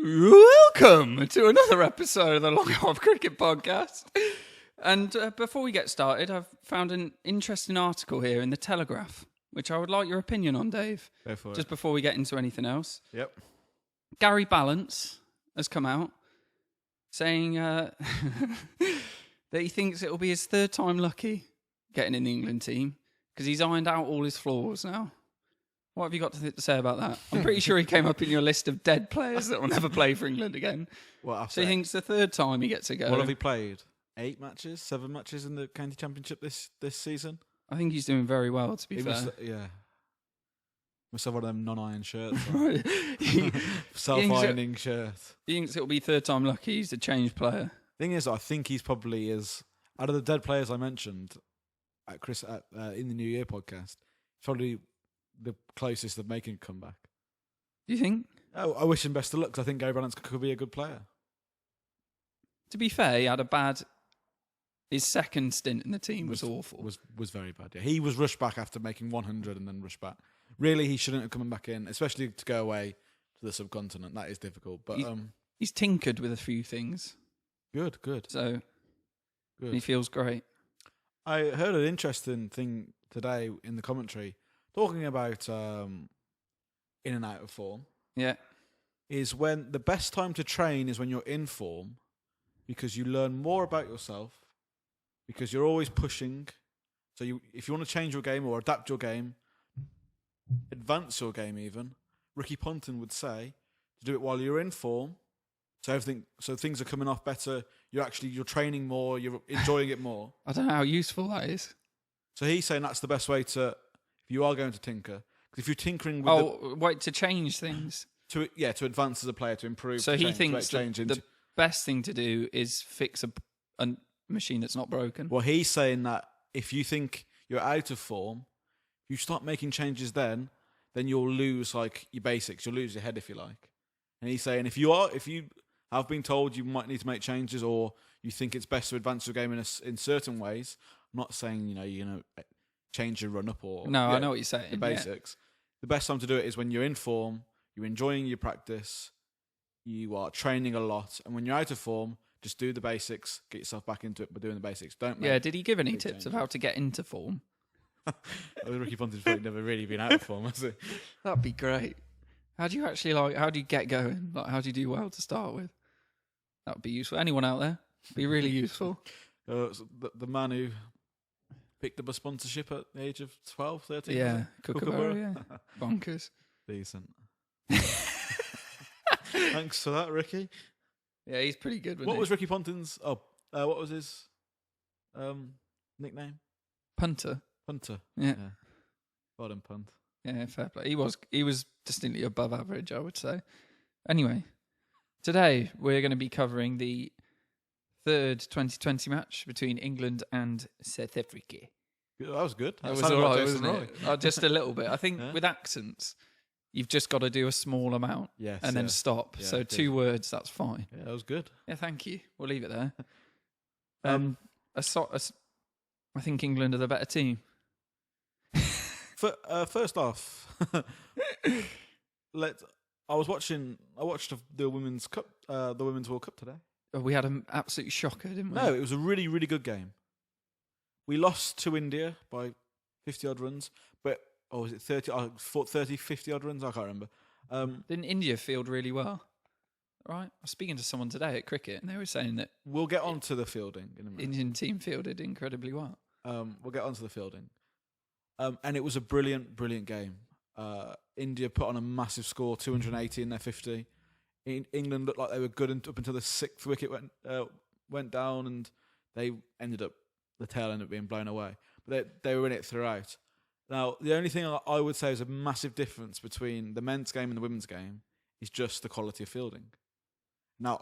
Welcome to another episode of the Long Off Cricket Podcast. And before we get started, I've found an interesting article here in the Telegraph, which I would like your opinion on, Dave. Go for just it. Before we get into anything else. Yep. Gary Balance has come out saying that he thinks it'll be his third time lucky getting in the England team because he's ironed out all his flaws now. What have you got to say about that? I'm pretty sure he came up in your list of dead players that will never play for England again. So he thinks the third time he gets a go. What have he played? 8 matches, 7 matches in the county championship this season? I think he's doing very well, to be fair. Must have one of them non-iron shirts. Right. Self-ironing shirt. He thinks it'll be third time lucky. He's a changed player. Thing is, I think he's probably out of the dead players I mentioned in the New Year podcast, probably the closest of making a comeback. Do you think? Oh, I wish him best of luck because I think Gary Balance could be a good player. To be fair, he had a bad. His second stint in the team was awful. Was very bad. Yeah, he was rushed back after making 100 and then rushed back. Really, he shouldn't have come back in, especially to go away to the subcontinent. That is difficult. But he's tinkered with a few things. Good. So good. He feels great. I heard an interesting thing today in the commentary talking about in and out of form. Yeah. Is when the best time to train is when you're in form because you learn more about yourself because you're always pushing. So if you want to change your game or adapt your game, advance your game even, Ricky Ponting would say to do it while you're in form. So things are coming off better. You're training more. You're enjoying it more. I don't know how useful that is. So he's saying that's the best way to, if you are going to tinker, because if you're tinkering with to change things. To advance as a player, to improve. So to he change, thinks the best thing to do is fix a machine that's not broken. Well, he's saying that if you think you're out of form, you start making changes then you'll lose like your basics. You'll lose your head if you like. And he's saying if you have been told you might need to make changes or you think it's best to advance your game in certain ways, I'm not saying you're gonna change your run up or I know what you're saying. The basics. Yeah. The best time to do it is when you're in form, you're enjoying your practice, you are training a lot, and when you're out of form, just do the basics, get yourself back into it by doing the basics. Did he give any tips of how to get into form? Ricky Ponting's probably never really been out of form, has he? That'd be great. How do you get going? Like, how do you do well to start with? That would be useful. Anyone out there? Be really useful. The man who picked up a sponsorship at the age of 12, 13? Yeah, Kookaburra, yeah. Bonkers. Decent. Thanks for that, Ricky. Yeah, he's pretty good. What was Ricky Ponting's? What was his nickname? Punter. Yeah. Well done, Punt. Yeah, fair play. He was distinctly above average, I would say. Anyway, today we're going to be covering the third 2020 match between England and South Africa. That was good. That was all right, wasn't it? Just a little bit. I think with accents, you've just got to do a small amount and then stop. Yeah, so 2 words, that's fine. Yeah, that was good. Yeah, thank you. We'll leave it there. I think England are the better team. First off, I watched the Women's Cup, the Women's World Cup today. We had an absolute shocker, didn't we? No, it was a really, really good game. We lost to India by 50 odd runs, but was it 30? I thought 30, 50 odd runs. I can't remember. Didn't India field really well? Right, I was speaking to someone today at cricket, and they were saying that we'll get on to the fielding in a minute. Indian team fielded incredibly well. We'll get on to the fielding. And it was a brilliant, brilliant game. India put on a massive score, 280 in their 50. England looked like they were good up until the 6th wicket went down, and the tail ended up being blown away. But they were in it throughout. Now, the only thing I would say is a massive difference between the men's game and the women's game is just the quality of fielding. Now,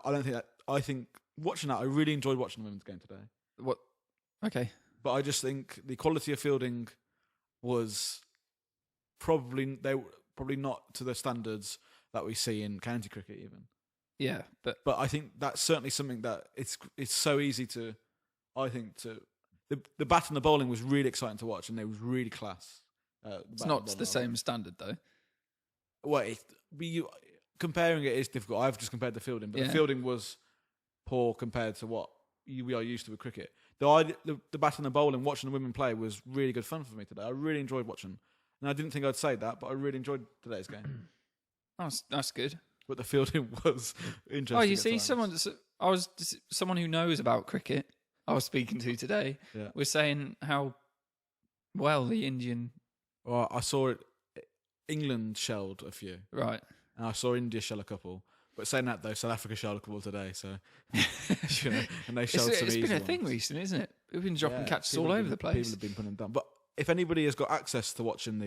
I think watching that, I really enjoyed watching the women's game today. What? Okay. But I just think the quality of fielding was probably not to the standards that we see in county cricket even. Yeah, but I think that's certainly something that it's so easy to. I think the bat and the bowling was really exciting to watch, and it was really class. It's not the same standard though. Well, comparing it is difficult. I've just compared the fielding, but the fielding was poor compared to what we are used to with cricket. The batting and the bowling, watching the women play was really good fun for me today. I really enjoyed watching. And I didn't think I'd say that, but I really enjoyed today's game. That's good. But the fielding was interesting. Oh, you see, someone who knows about cricket I was speaking to today was saying how well the Indian... Well, I saw it. England shelled a few. Right. And I saw India shell a couple. But saying that, though, South Africa shelled a couple today, so... and they shelled some easy It's been a ones. thing recently, isn't it? We've been dropping catches all over the place. People have been putting them down. But if anybody has got access to watching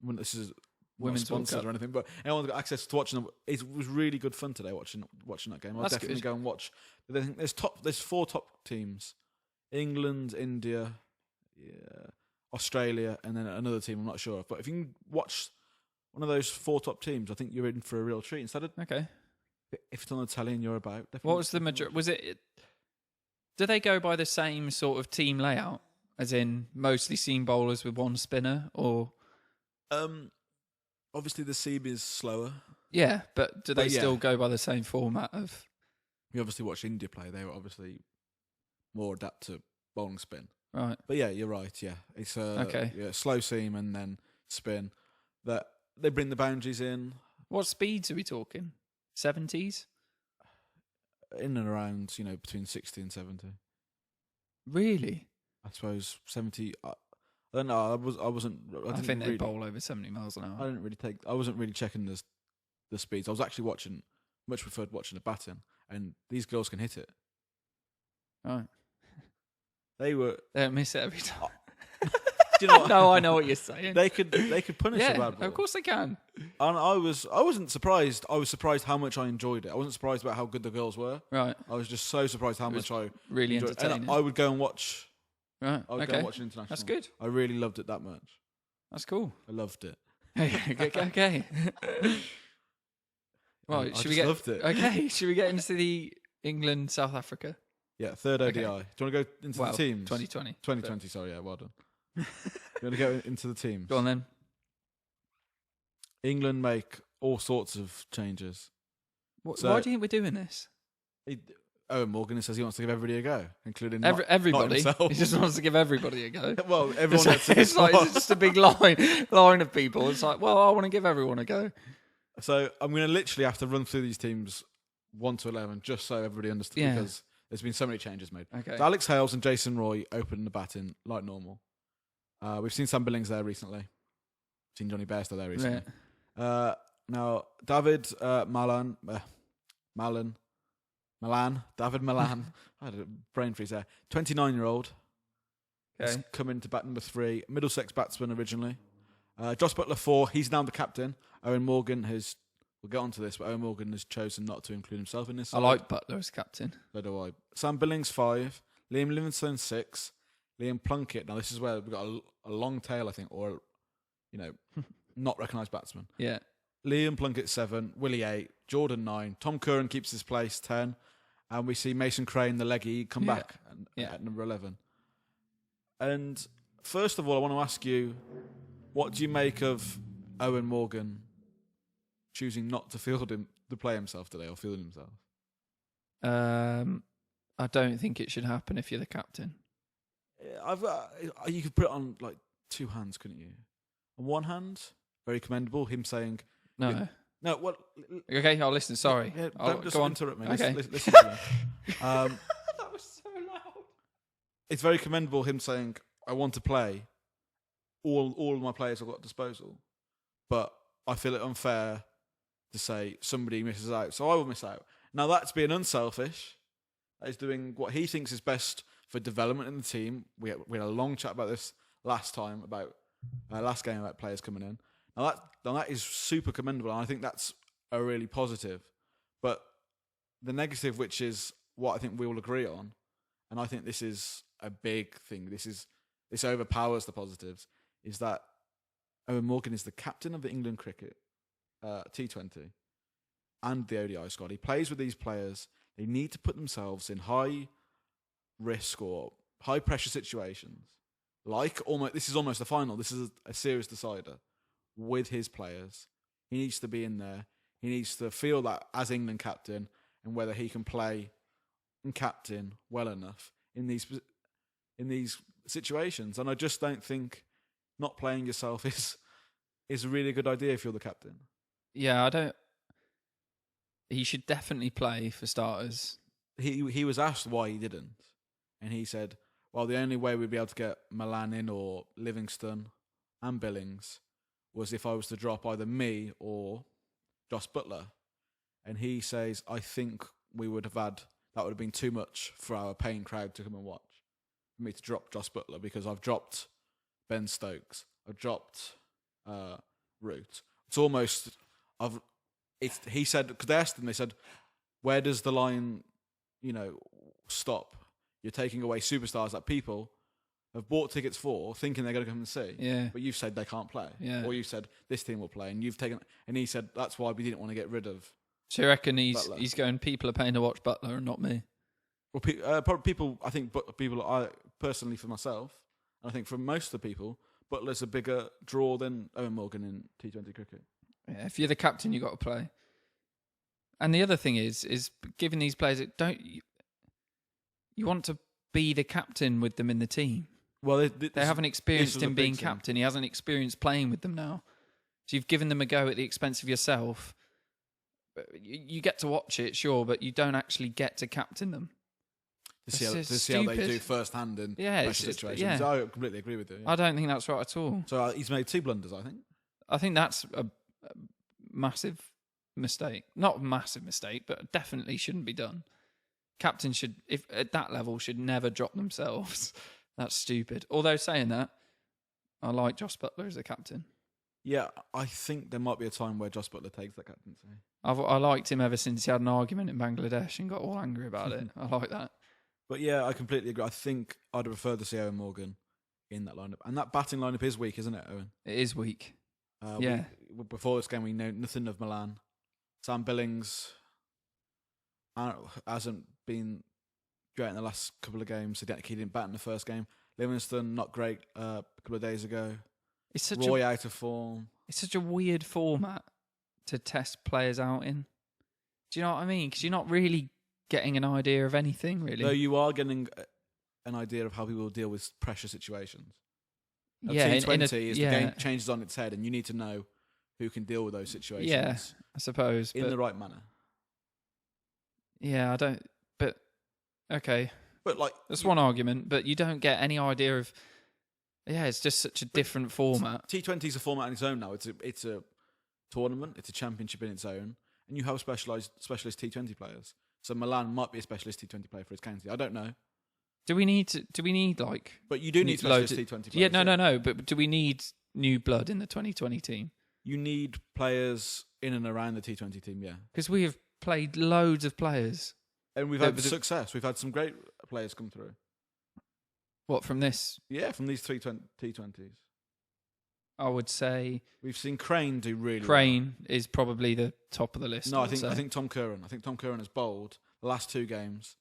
when this is Women's sponsored or anything, but anyone's got access to watching them, it was really good fun today watching that game. I'll definitely go and watch. I think there's 4 top teams: England, India, Australia, and then another team I'm not sure of. But if you can watch one of those 4 top teams, I think you're in for a real treat. Instead of if it's on the telly and you're about, definitely. What was the major? Was it? Do they go by the same sort of team layout, as in mostly seam bowlers with one spinner, or? Obviously the seam is slower. Yeah, but do they still go by the same format of? You obviously watch India play. They were obviously more adapt to bowling spin. Right. But yeah, you're right. Yeah, it's slow seam and then spin. That they bring the boundaries in. What speeds are we talking? 70s? In and around, between 60 and 70. Really? I suppose 70. I don't know. I think they bowl over 70 miles an hour. I wasn't really checking the speeds. I was actually much preferred watching the batting, and these girls can hit it. Right. They don't miss it every time. Do you know what? No, I know what you're saying. They could punish a bad ball. Of course they can. And I wasn't surprised. I was surprised how much I enjoyed it. I wasn't surprised about how good the girls were. Right. I was just so surprised how much I really enjoyed it. entertaining. And I would go and watch. Right. I would go and watch an international. That's good. I really loved it that much. That's cool. I loved it. Okay. Right. Loved it. Okay. Should we get into the England South Africa? Yeah, third ODI. Okay. Do you want to go into the teams? 2020. 2020. Sorry. Yeah. Well done. You want to go into the teams? Go on then. England make all sorts of changes. Why do you think we're doing this? Owen Morgan says he wants to give everybody a go, including everybody. Not himself. He just wants to give everybody a go. Well, everyone. It's just a big line of people. It's like, well, I want to give everyone a go. So I'm going to literally have to run through these teams 1 to 11 just so everybody understands because there's been so many changes made. Okay. So Alex Hales and Jason Roy open the batting like normal. We've seen Sam Billings there recently. Seen Johnny Bairstow there recently. Yeah. Now David Malan. David Malan. I had a brain freeze there. 29-year-old. Okay. He's come into bat number 3. Middlesex batsman originally. Josh Butler 4. He's now the captain. Owen Morgan we'll get onto this, but Owen Morgan has chosen not to include himself in this side. I like Butler as captain. So do I. Sam Billings 5. Liam Livingstone 6. Liam Plunkett. Now this is where we've got a long tail, I think, or not recognised batsman. Yeah. Liam Plunkett 7. Willie 8. Jordan 9. Tom Curran keeps his place 10. And we see Mason Crane, the leggy, come back at number 11. And first of all, I want to ask you, what do you make of Owen Morgan choosing not to play himself today or field himself? I don't think it should happen if you're the captain. You could put it on like 2 hands, couldn't you? On one hand, very commendable, him saying... No. No, what? Okay, I'll listen. Sorry. Yeah, don't just interrupt me. Okay. Listen to me. That was so loud. It's very commendable him saying, I want to play all of my players I've got at disposal, but I feel it unfair to say somebody misses out, so I will miss out. Now that's being unselfish. That is doing what he thinks is best for development in the team. We had a long chat about this last time, about last game about players coming in. Now that is super commendable, and I think that's a really positive. But the negative, which is what I think we all agree on, and I think this is a big thing, this overpowers the positives, is that Owen Morgan is the captain of the England cricket T20 and the ODI squad. He plays with these players. They need to put themselves in high risk or high pressure situations. This is almost a final. This is a serious decider with his players. He needs to be in there. He needs to feel that as England captain, and whether he can play and captain well enough in these situations. And I just don't think not playing yourself is a really good idea if you're the captain. Yeah, I don't. He should definitely play for starters. He was asked why he didn't, and he said, "Well, the only way we'd be able to get Milan in or Livingstone and Billings was if I was to drop either me or Josh Butler." And he says, "I think we would have had that would have been too much for our paying crowd to come and watch. For me to drop Josh Butler because I've dropped Ben Stokes, I've dropped Root. It's almost He said, because they asked him, they said, where does the line, stop? You're taking away superstars that people have bought tickets for, thinking they're going to come and see. Yeah. But you've said they can't play. Yeah. Or you said this team will play, and he said that's why we didn't want to get rid of. So you reckon Butler. he's going, people are paying to watch Butler and not me? Well, probably people, I think people, I personally for myself, and I think for most of the people, Butler's a bigger draw than Owen Morgan in T20 cricket. Yeah, if you're the captain, you've got to play. And the other thing is giving these players, you want to be the captain with them in the team. Well, they haven't experienced him being captain. He hasn't experienced playing with them now. So you've given them a go at the expense of yourself. You get to watch it, sure, but you don't actually get to captain them. To see how they do first-hand in pressure situations. Yeah. I completely agree with you. Yeah. I don't think that's right at all. So he's made 2 blunders, I think. I think that's a massive mistake. Not a massive mistake, but definitely shouldn't be done. Captains should, if at that level, should never drop themselves. That's stupid. Although saying that, I like Josh Butler as a captain. Yeah, I think there might be a time where Josh Butler takes that captaincy. I liked him ever since he had an argument in Bangladesh and got all angry about it. I like that. But yeah, I completely agree. I think I'd prefer to see Owen Morgan in that lineup. And that batting lineup is weak, isn't it, Owen? It is weak. Yeah. Before this game, we know nothing of Milan. Sam Billings hasn't been great in the last couple of games. He didn't bat in the first game. Livingstone, not great a couple of days ago. Roy out of form. It's such a weird format to test players out in. Do you know what I mean? Because you're not really getting an idea of anything, really. No, you are getting an idea of how people will deal with pressure situations. Yeah, T20 is the game changes on its head, and you need to know who can deal with those situations. Yeah, I suppose. In the right manner. Yeah, I don't... But, okay. But that's one argument, but you don't get any idea of... Yeah, it's just such a different format. T20 is a format on its own now. It's a tournament. It's a championship in its own. And you have specialist T20 players. So Milan might be a specialist T20 player for his county. I don't know. Do we need like... But you do need specialist T20 players. Yeah, no. But do we need new blood in the 2020 team? You need players in and around the T20 team, yeah. Because we have played loads of players. And we've had success. We've had some great players come through. What, from this? Yeah, from these T20s. I would say... We've seen Crane do really well. Crane is probably the top of the list. No, I think Tom Curran. I think Tom Curran has bowled the last 2 games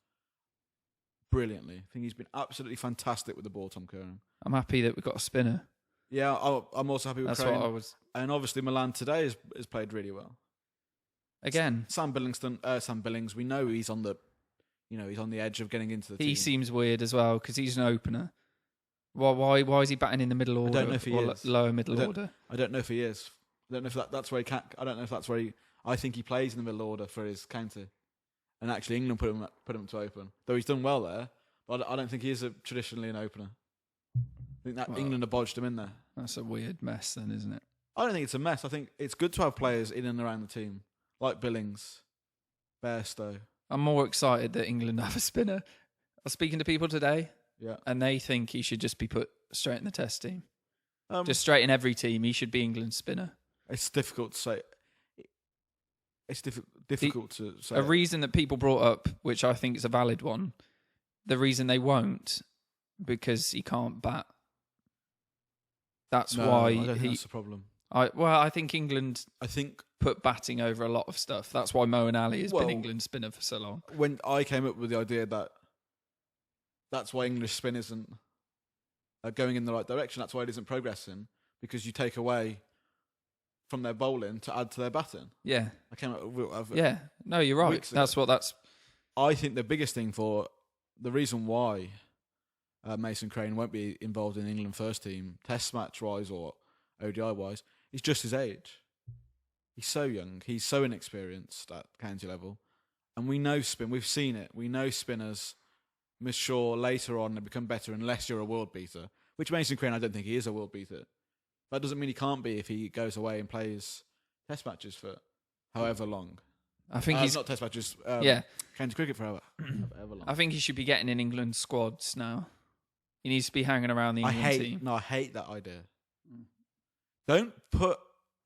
brilliantly. I think he's been absolutely fantastic with the ball, Tom Curran. I'm happy that we've got a spinner. Yeah, I'm also happy with That's Crane. what I was... And obviously Milan today has played really well. Again. Sam Billings, we know he's on the edge of getting into the team. He seems weird as well because he's an opener. Why is he batting in the middle order? I don't know if he is. Lower middle order. I don't know if he is. I don't know if that's where he can't. I don't know if that's where he. I think he plays in the middle order for his county, and actually England put him to open. Though he's done well there, but I don't think he is traditionally an opener. I think that England have bodged him in there. That's a weird mess, then, isn't it? I don't think it's a mess. I think it's good to have players in and around the team like Billings, Bairstow. I'm more excited that England have a spinner. I was speaking to people today, and they think he should just be put straight in the test team. Just straight in every team. He should be England's spinner. It's difficult to say. It's difficult to say. A reason that people brought up, which I think is a valid one, the reason they won't, because he can't bat. That's why I don't think that's the problem. I think England put batting over a lot of stuff. That's why Moeen Ali has been England's spinner for so long. When I came up with the idea that that's why English spin isn't going in the right direction, that's why it isn't progressing, because you take away from their bowling to add to their batting. Yeah. I came up with Yeah. No, you're right. That's I think the biggest thing for the reason why Mason Crane won't be involved in England first team, Test match wise or ODI wise, is just his age. He's so young. He's so inexperienced at county level. And we know spin. We've seen it. We know spinners mature later on and become better unless you're a world beater. Which Mason Crane, I don't think he is a world beater. That doesn't mean he can't be if he goes away and plays Test matches for however long. I think he's not Test matches. County cricket for however long. I think he should be getting in England squads now. He needs to be hanging around the England team. No, I hate that idea. Don't put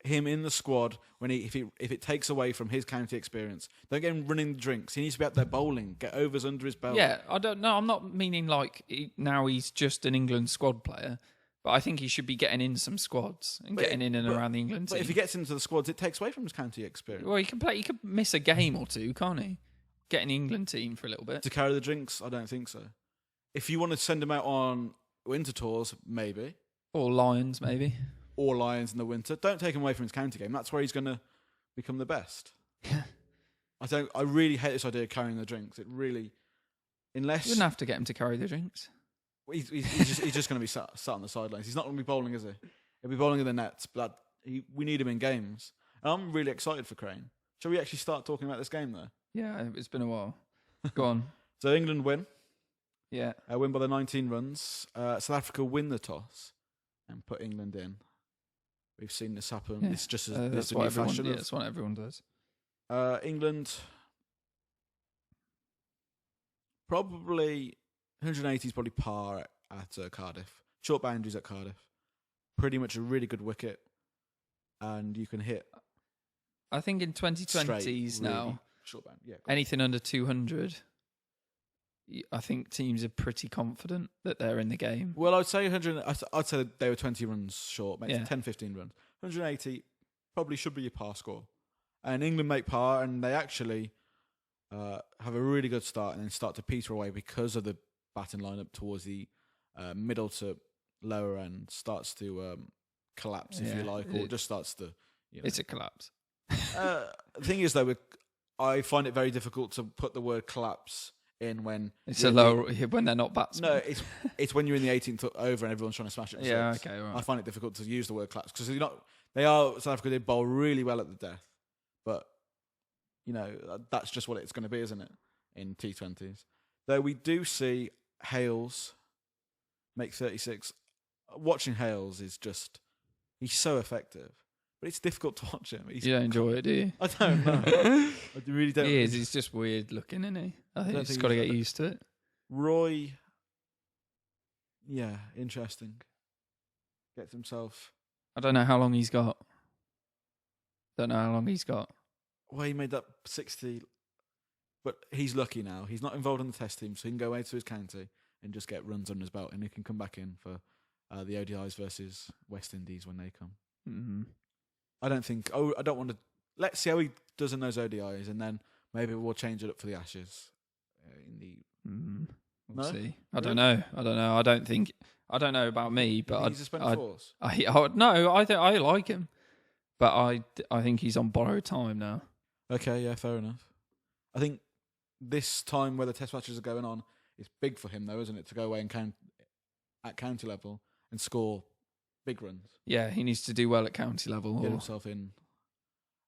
him in the squad when if it takes away from his county experience. Don't get him running drinks. He needs to be out there bowling, get overs under his belt. Yeah, I don't know. I'm not meaning like now he's just an England squad player, but I think he should be getting in some squads and getting in and around the England team. But if he gets into the squads, it takes away from his county experience. Well, he can play. He could miss a game or two, can't he? Get in the England team for a little bit to carry the drinks. I don't think so. If you want to send him out on winter tours, maybe, or Lions, maybe. Or Lions in the winter. Don't take him away from his county game. That's where he's going to become the best. Yeah. I really hate this idea of carrying the drinks. It really, unless you wouldn't have to get him to carry the drinks. He's just going to be sat on the sidelines. He's not going to be bowling, is he? He'll be bowling in the nets. But we need him in games. And I'm really excited for Crane. Shall we actually start talking about this game though? Yeah, it's been a while. Go on. So England win. Yeah. Win by the 19 runs. South Africa win the toss and put England in. We've seen this happen. Yeah. It's just that's what everyone. Yeah, that's what everyone does. England probably 180 is probably par at Cardiff. Short boundaries at Cardiff. Pretty much a really good wicket, and you can hit. I think in 2020s now, short bound. Yeah, anything under 200. I think teams are pretty confident that they're in the game. Well, I'd say 100. I'd say they were 20 runs short, maybe 10, 15 runs. 180 probably should be your par score. And England make par, and they actually have a really good start and then start to peter away because of the batting lineup towards the middle to lower end starts to collapse, if you like, or just starts to. It's a collapse. The thing is, though, I find it very difficult to put the word collapse in when it's a low when they're not batsmen. No, it's when you're in the 18th over and everyone's trying to smash it. Yeah, okay. Right. I find it difficult to use the word collapse because South Africa did bowl really well at the death, but that's just what it's going to be, isn't it? In T20s, though we do see Hales make 36. Watching Hales is he's so effective. But it's difficult to watch him. You don't enjoy it, do you? I don't know. I really don't. He is. He's just weird looking, isn't he? I think he's got to get used to it. Roy, yeah, interesting. Gets himself. I don't know how long he's got. Well, he made that 60, but he's lucky now. He's not involved in the test team, so he can go away to his county and just get runs under his belt, and he can come back in for the ODIs versus West Indies when they come. Mm-hmm. I don't want to. Let's see how he does in those ODIs, and then maybe we'll change it up for the Ashes. We'll see. I don't know. I don't know about me, but he's a spent force. I like him, but I think he's on borrowed time now. Okay, yeah, fair enough. I think this time where the test matches are going on, it's big for him though, isn't it, to go away and count at county level and score big runs. Yeah, he needs to do well at county level. Get himself in.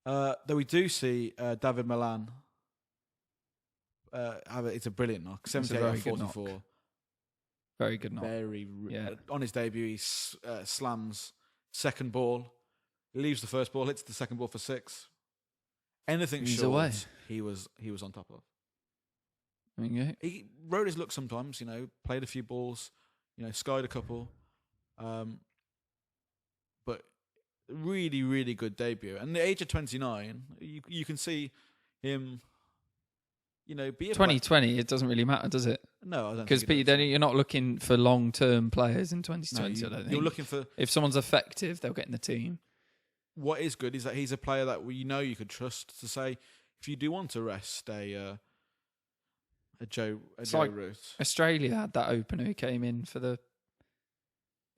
Though we do see David Milan. It's a brilliant knock. 78 out of 44. Knock. Very good knock. On his debut, he slams second ball. He leaves the first ball, hits the second ball for 6. Anything He's short, away. he was on top of. Okay. He rode his luck sometimes. Played a few balls. Skied a couple. But really, really good debut. And the age of 29, you can see him, be a 2020, it doesn't really matter, does it? No, I don't because then you're not looking for long-term players in 2020, I don't think. You're looking for... If someone's effective, they'll get in the team. What is good is that he's a player that you could trust to say, if you do want to rest a Joe Root. Australia had that opener who came in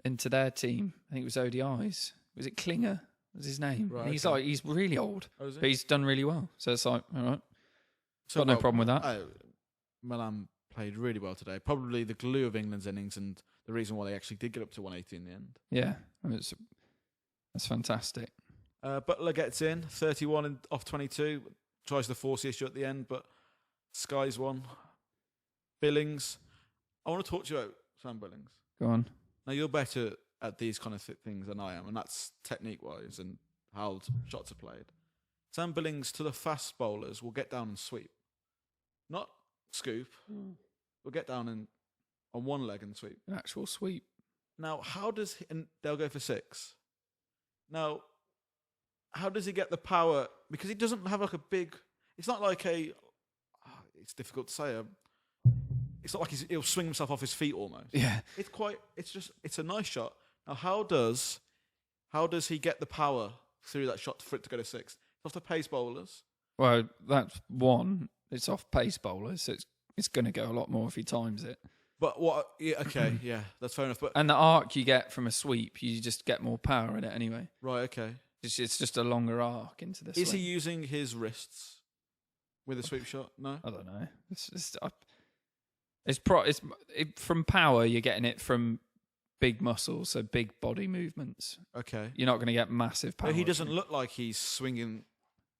into their team. I think it was ODIs. Was it Klinger? was his name. Right, And he's okay. he's really old, Oh, is he? but he's done really well. So it's like, all right, So, got no problem with that. Milan played really well today. Probably the glue of England's innings and the reason why they actually did get up to 180 in the end. Yeah, that's fantastic. Butler gets in, 31 off 22. Tries to force the issue at the end, but Sky's won. Billings. I want to talk to you about Sam Billings. Go on. Now, you're better at these kind of things than I am, and that's technique-wise and how shots are played. Sam Billings, to the fast bowlers, will get down and sweep. Not scoop. Will get down and on one leg and sweep. An actual sweep. Now, and they'll go for 6. Now, how does he get the power? Because he doesn't have like a big, it's not like it's difficult to say. It's not like he'll swing himself off his feet almost. Yeah. It's a nice shot. Now, how does he get the power through that shot for it to go to 6? It's off the pace bowlers. Well, that's one. It's off pace bowlers, so it's going to go a lot more if he times it. But what? Yeah, okay, yeah, that's fair enough. But and the arc you get from a sweep, you just get more power in it anyway. Right. Okay. It's just a longer arc into the swing. Is he using his wrists with a sweep shot? No. I don't know. From power, you're getting it from big muscles, so big body movements. Okay. You're not going to get massive power. But he doesn't look like he's swinging,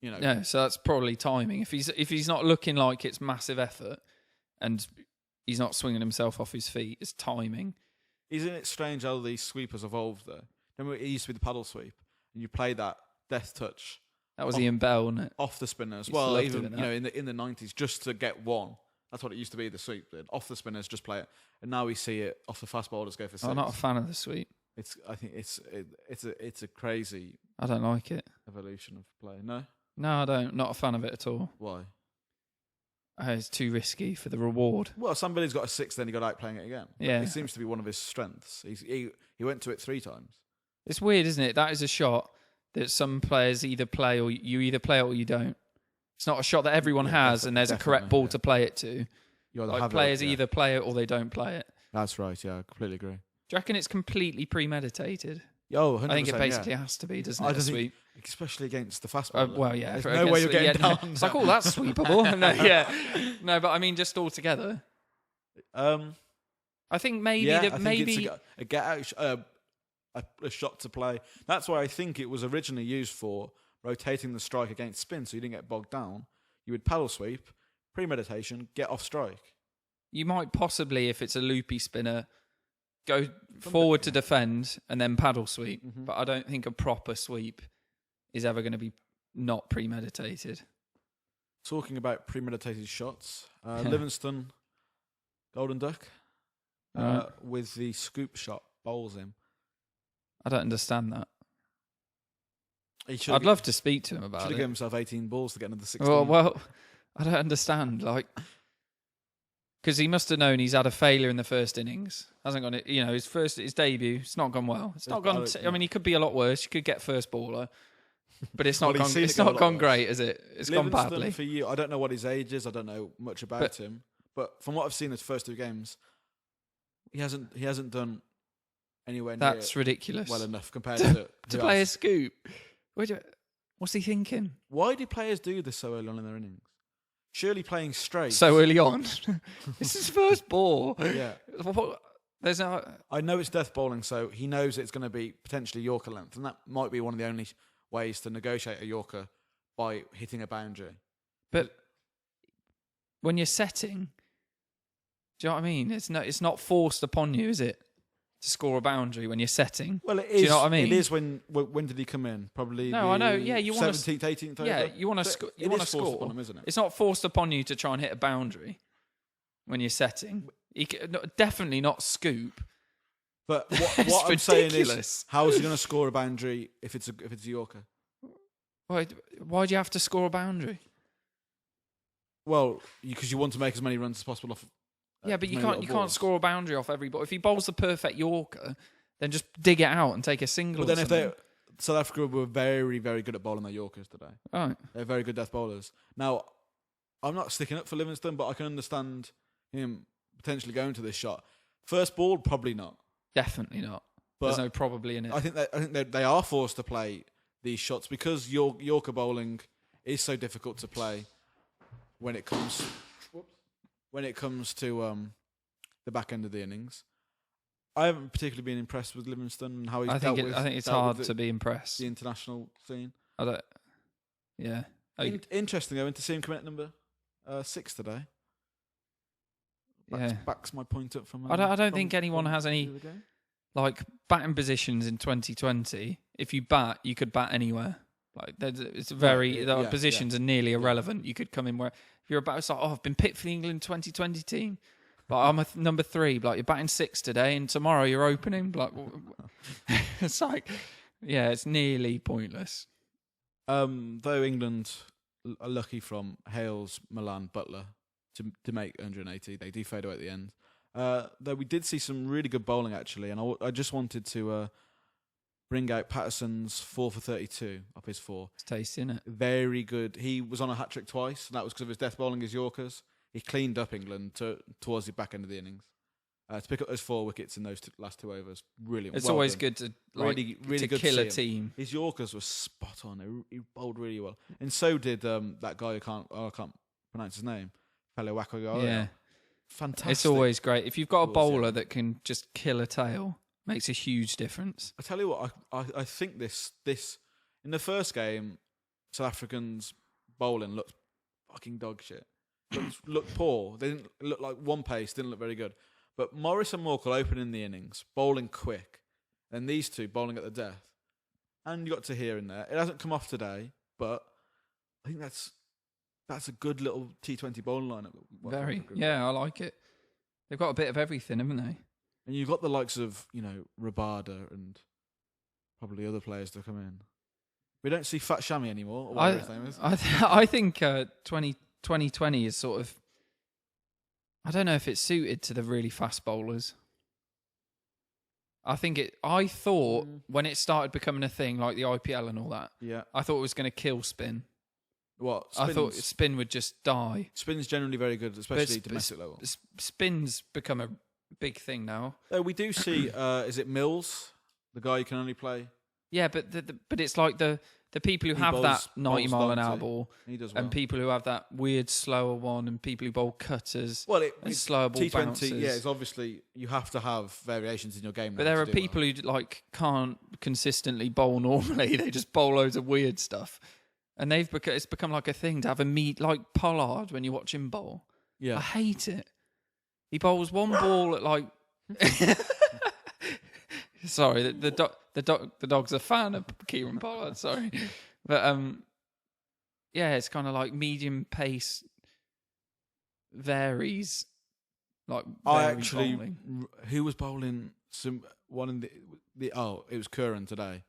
Yeah, so that's probably timing. If he's not looking like it's massive effort, and he's not swinging himself off his feet, it's timing. Isn't it strange how these sweepers evolved though? Remember, it used to be the paddle sweep, and you play that death touch. That was Ian Bell, wasn't it? Off the spinners. Used to Well, love even doing that. in the 90s, just to get one. That's what it used to be. The sweep did. Off the spinners, just play it, and now we see it off the fast bowlers go for 6. I'm not a fan of the sweep. I think it's a crazy I don't like it. evolution of play. No, No, I don't. Not a fan of it at all. why? It's too risky for the reward. Well, somebody's got a 6, then he got out playing it again. Yeah. It seems to be one of his strengths. He went to it 3 times. It's weird, isn't it? That is a shot that some players either play or you either play it or you don't. It's not a shot that everyone has, and there's a correct ball to play it to. Like players either play it or they don't play it. That's right. Yeah, I completely agree. Do you reckon it's completely premeditated? Oh, 100%, I think it basically has to be, doesn't it? A sweep. Especially against the fast bowler. Well, yeah. There's no way you're getting down. It's like, oh, that's sweepable. No, yeah. No, but I mean, just all together. I think maybe it's a get out, a shot to play. That's why I think it was originally used for rotating the strike against spin, so you didn't get bogged down. You would paddle sweep, premeditation, get off strike. You might possibly, if it's a loopy spinner, go forward to defend and then paddle sweep. Mm-hmm. But I don't think a proper sweep is ever going to be not premeditated. Talking about premeditated shots, Livingstone, Golden Duck, with the scoop shot, bowls him. I don't understand that. I'd love to speak to him about it. Should have given himself 18 balls to get into the 16. Well, I don't understand. Because he must have known he's had a failure in the first innings. Hasn't gone. His debut. It's not gone well. It's not gone. I mean, he could be a lot worse. He could get first baller, but it's not gone. It's not gone great, is it? It's gone badly for you. I don't know what his age is. I don't know much about him. But from what I've seen his first 2 games, he hasn't done anywhere near. That's ridiculous. Well enough compared to play a scoop. What's he thinking? Why do players do this so early on in their innings? Surely playing straight so early on. This is first ball. Yeah. There's no. I know it's death bowling, so he knows it's going to be potentially Yorker length, and that might be one of the only ways to negotiate a Yorker by hitting a boundary. But when you're setting, do you know what I mean? It's not forced upon you, is it? To score a boundary when you're setting. Well, it is. Do you know what I mean? It is when did he come in? Probably. No, I know. Yeah, you want 17th, 18th. Over. Yeah, you want to score. You want to score. Upon him, isn't it? It's not forced upon you to try and hit a boundary when you're setting. Definitely not scoop. But what I'm saying is, how is he going to score a boundary if it's a Yorker? Why do you have to score a boundary? Well, because you want to make as many runs as possible off. Yeah, but you can't score a boundary off every ball. If he bowls the perfect Yorker, then just dig it out and take a single. But then South Africa were very, very good at bowling their Yorkers today. Right. They're very good death bowlers. Now, I'm not sticking up for Livingstone, but I can understand him potentially going to this shot. First ball, probably not. Definitely not. But there's no probably in it. I think they are forced to play these shots because Yorker bowling is so difficult to play when it comes to the back end of the innings. I haven't particularly been impressed with Livingstone and how he's I think it's hard to be impressed. The international scene. Yeah. Interesting though, to see him come in at number 6 today. Backs my point up from. I don't think anyone has any like batting positions in 2020. If you bat, you could bat anywhere. Like it's very positions are nearly irrelevant. You could come in where if you're about. It's like I've been picked for the England 2020 team. But I'm a number 3. Like you're batting 6 today, and tomorrow you're opening. Like it's like, it's nearly pointless. Though England are lucky from Hales, Milan, Butler to make 180, they do fade away at the end. Though we did see some really good bowling actually, and I just wanted to bring out Patterson's 4 for 32 up his 4. It's tasty, isn't it? Very good. He was on a hat trick twice, and that was because of his death bowling his Yorkers. He cleaned up England towards the back end of the innings to pick up those 4 wickets in those last 2 overs. Brilliant. It's always good to really to good kill a team. His Yorkers were spot on. He bowled really well, and so did that guy I can't pronounce his name, Pelewako. Yeah, fantastic. It's always great if you've got a bowler that can just kill a tail. Makes a huge difference. I tell you what, I think this in the first game, South Africans bowling looked fucking dog shit. Looked poor. They didn't look like one pace. Didn't look very good. But Morris and Morkel opening the innings, bowling quick, and these two bowling at the death, and you got to hear in there. It hasn't come off today, but I think that's a good little T20 bowling lineup. Very, I like it. They've got a bit of everything, haven't they? And you've got the likes of Rabada and probably other players to come in. We don't see Fat Shami anymore. Or whatever his name is. I think 2020 is sort of, I don't know if it's suited to the really fast bowlers. I thought when it started becoming a thing like the IPL and all that, I thought it was going to kill spin. What? I thought spin would just die. Spin's generally very good, especially domestic level. Spin's become a big thing now. We do see, is it Mills, the guy who can only play? Yeah, but it's like the people who have that 90 mile an hour ball, he does well. And people who have that weird slower one, and people who bowl cutters, and slower ball T20, bouncers. Yeah, it's obviously you have to have variations in your game. But there are people who can't consistently bowl normally. They just bowl loads of weird stuff, and it's become like a thing to have a meet like Pollard when you watch him bowl. Yeah, I hate it. He bowls one ball at like. Sorry, the dog's a fan of Kieran Pollard. Sorry, but it's kind of like medium pace varies. Like bowling. Who was bowling one in the it was Curran today.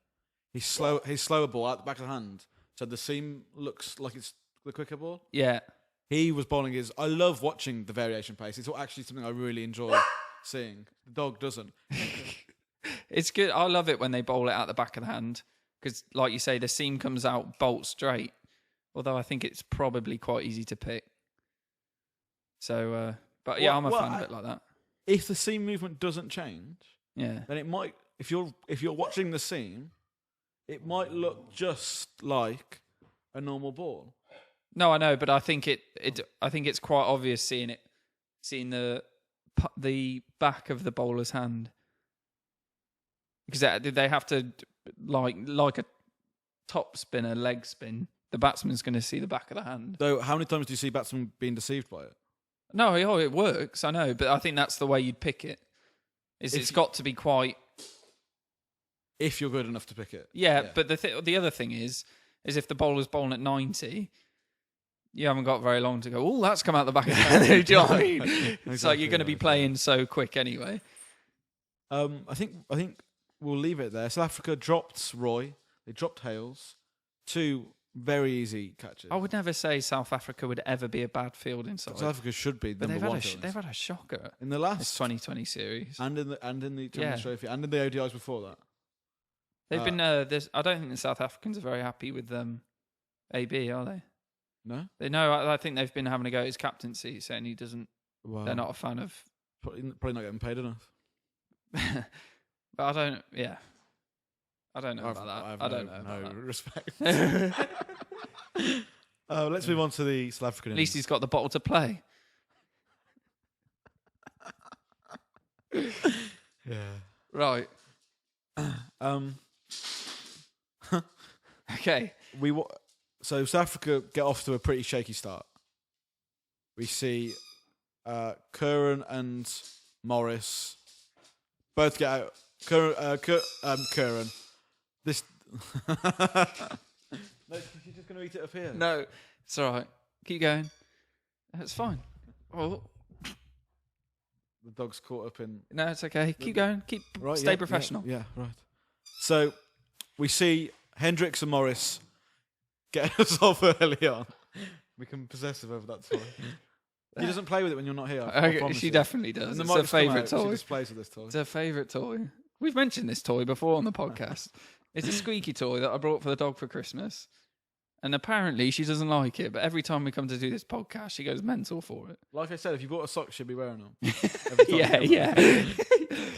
His slower ball out the back of the hand, so the seam looks like it's the quicker ball. Yeah, he was bowling his. I love watching the variation pace. It's actually something I really enjoy seeing. The dog doesn't. It's good. I love it when they bowl it out the back of the hand because, like you say, the seam comes out bolt straight. Although I think it's probably quite easy to pick. So, I'm a fan of it like that. If the seam movement doesn't change, then it might. If you're watching the seam, it might look just like a normal ball. No, I know, but I think I think it's quite obvious seeing the back of the bowler's hand. Because they have to, like a top spinner, leg spin, the batsman's going to see the back of the hand. So how many times do you see batsmen being deceived by it? No, it works, I know, but I think that's the way you'd pick it. It's got to be quite... If you're good enough to pick it. Yeah. But the other thing is if the bowler's bowling at 90, you haven't got very long to go, oh, that's come out the back of the hand. Do you know what I mean? It's like you're going to be playing so quick anyway. I think we'll leave it there. South Africa dropped Roy. They dropped Hales. 2 very easy catches. I would never say South Africa would ever be a bad fielding side. South Africa should be number 1. They've had a shocker in the last 2020 series, and in the Challenge Trophy, and in the ODIs before that. They've been. I don't think the South Africans are very happy with AB, are they? No. They know. I think they've been having a go at his captaincy, saying he doesn't. Wow. They're not a fan of. Probably not getting paid enough. But I don't. Yeah. I don't know about that. I don't know about that. Respect. Let's move on to the South African. At least he's got the bottle to play. Yeah. Right. Okay. So South Africa get off to a pretty shaky start. We see Curran and Morris both get out. Curran. This. No, she's just going to eat it up here. No, it's all right. Keep going. It's fine. Oh. The dog's caught up in. No, it's okay. Keep going. Stay professional. Yeah, right. So we see Hendricks and Morris get us off early on. Become possessive over that toy. He doesn't play with it when you're not here. I She definitely does. It's her favourite toy. She just plays with this toy. It's her favourite toy. We've mentioned this toy before on the podcast. It's a squeaky toy that I brought for the dog for Christmas. And apparently she doesn't like it, but every time we come to do this podcast, she goes mental for it. Like I said, if you bought a sock, she'll be wearing them. Yeah.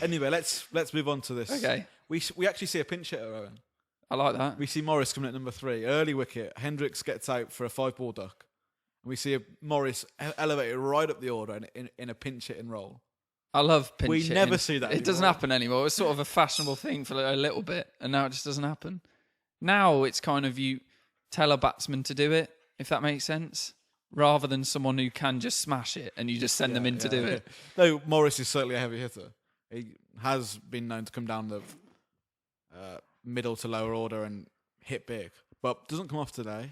Anyway, let's move on to this. Okay. We actually see a pinch hitter, Owen. I like that. We see Morris coming at number 3. Early wicket. Hendricks gets out for a 5-ball duck. And we see Morris elevated right up the order in a pinch hitting role. I love pinch hitting. We never see that anymore. It doesn't happen anymore. It's sort of a fashionable thing for a little bit, and now it just doesn't happen. Now it's kind of you tell a batsman to do it, if that makes sense, rather than someone who can just smash it and you just send them in to do it. No, Morris is certainly a heavy hitter. He has been known to come down the middle to lower order and hit big, but doesn't come off today.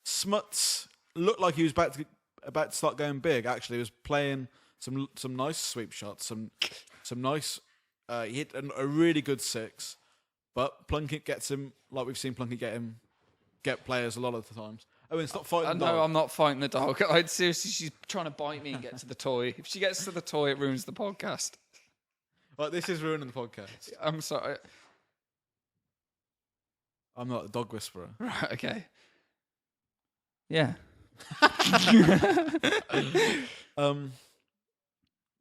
Smuts looked like he was about to start going big. Actually, he was playing some nice sweep shots, some nice. He hit a really good 6, but Plunkett gets him like we've seen Plunkett get players a lot of the times. Owen, stop fighting the dog. No, I'm not fighting the dog. Seriously, she's trying to bite me and get to the toy. If she gets to the toy, it ruins the podcast. Well, this is ruining the podcast. I'm sorry. I'm not a dog whisperer. Right, okay. Yeah.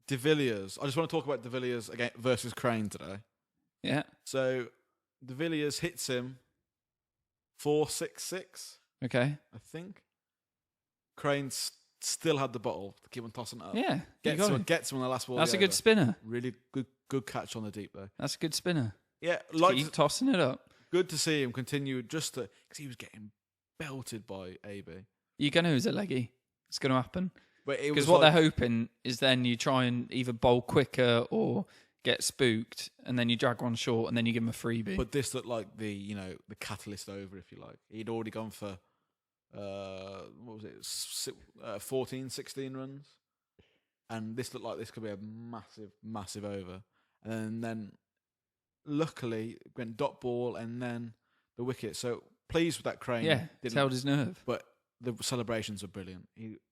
De Villiers. I just want to talk about De Villiers again versus Crane today. Yeah. So De Villiers hits him 4-6-6. Okay. I think. Crane still had the bottle to keep on tossing it up. Yeah. Gets him on the last ball. That's a good spinner. Really good catch on the deep though. That's a good spinner. Yeah, keep tossing it up. Good to see him continue because he was getting belted by AB. You're going to lose a leggy. It's going to happen. Because what they're hoping is then you try and either bowl quicker or get spooked, and then you drag one short, and then you give him a freebie. But this looked like the catalyst over, if you like. He'd already gone for 14, 16 runs, and this looked like this could be a massive over. And then luckily went dot ball and then the wicket. So pleased with that Crane. Yeah, it's held his nerve. But the celebrations were brilliant.